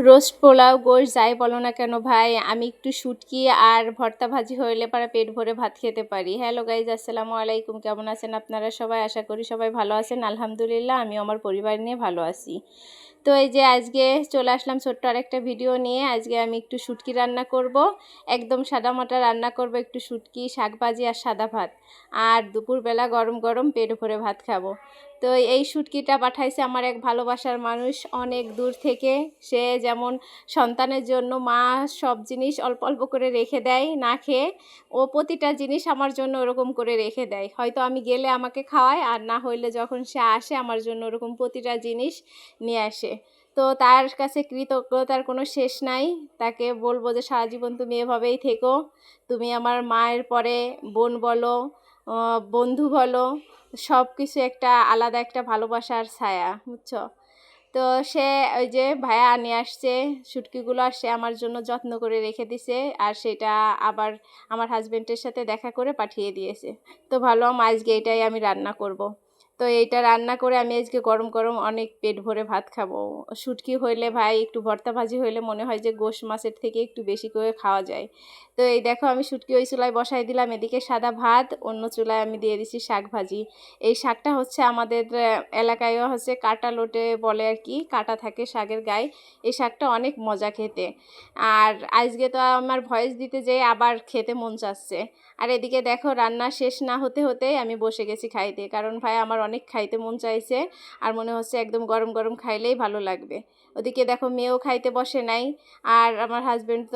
Roast pulao গোশ যাই বলো না কেন ভাই, আমি একটু শুটকি আর ভর্তা ভাজি হইলে পারে পেট ভরে ভাত খেতে পারি। হ্যালো গাইজ, আসসালামু আলাইকুম। কেমন আছেন আপনারা সবাই? আশা করি সবাই ভালো আছেন। আলহামদুলিল্লাহ, আমি আমার পরিবার নিয়ে ভালো আছি। তো এই যে আজকে চলে আসলাম ছোট্ট আরেকটা ভিডিও নিয়ে। আজকে আমি একটু শুটকি রান্না করব, একদম সাদামাটা রান্না করব। একটু শুটকি, শাক ভাজি আর সাদা ভাত, আর দুপুরবেলা গরম গরম পেট ভরে ভাত খাবো। তো এই শুটকিটা পাঠাইছে আমার এক ভালোবাসার মানুষ অনেক দূর থেকে। সে যেমন সন্তানের জন্য মা সব জিনিস অল্প অল্প করে রেখে দেয় না খেয়ে, ও প্রতিটা জিনিস আমার জন্য ওরকম করে রেখে দেয়। হয়তো আমি গেলে আমাকে খাওয়ায়, আর না হইলে যখন সে আসে আমার জন্য ওরকম প্রতিটা জিনিস নিয়ে আসে। তো তার কাছে কৃতজ্ঞতার কোনো শেষ নাই। তাকে বলবো যে সারা জীবন তুমি এভাবেই থেকো। তুমি আমার মায়ের পরে বোন বলো, বন্ধু বলো, সব কিছু একটা আলাদা একটা ভালোবাসার ছায়া, বুঝছো? তো সে ওই যে ভাইয়া নিয়ে আসছে শুটকিগুলো, আর সে আমার জন্য যত্ন করে রেখে দিছে, আর সেটা আবার আমার হাজবেন্ডের সাথে দেখা করে পাঠিয়ে দিয়েছে। তো ভাবলাম আজকে এটাই আমি রান্না করব। তো এইটা রান্না করে আমি আজকে গরম গরম অনেক পেট ভরে ভাত খাবো। শুটকি হইলে ভাই একটু ভর্তা ভাজি হইলে মনে হয় যে গোশ মাছের থেকে একটু বেশি করে খাওয়া যায়। তো এই দেখো আমি শুটকি ওই চুলায় বসাই দিলাম, এদিকে সাদা ভাত, অন্য চুলায় আমি দিয়ে দিচ্ছি শাক ভাজি। এই শাকটা হচ্ছে আমাদের এলাকায়ও হচ্ছে কাটা লোটে বলে আর কি, কাটা থাকে শাকের গায়ে। এই শাকটা অনেক মজা খেতে। আর আজকে তো আমার ভয়েস দিতে যেয়ে আবার খেতে মন চাচ্ছে। আর এদিকে দেখো রান্না শেষ না হতে হতেই আমি বসে গেছি খাইতে, কারণ ভাই আমার অনেক খাইতে মন চাইছে। আর মনে হচ্ছে একদম গরম গরম খাইলেই ভালো লাগবে। ওদিকে দেখো মেয়েও খাইতে বসে নাই, আর আমার হাজবেন্ড তো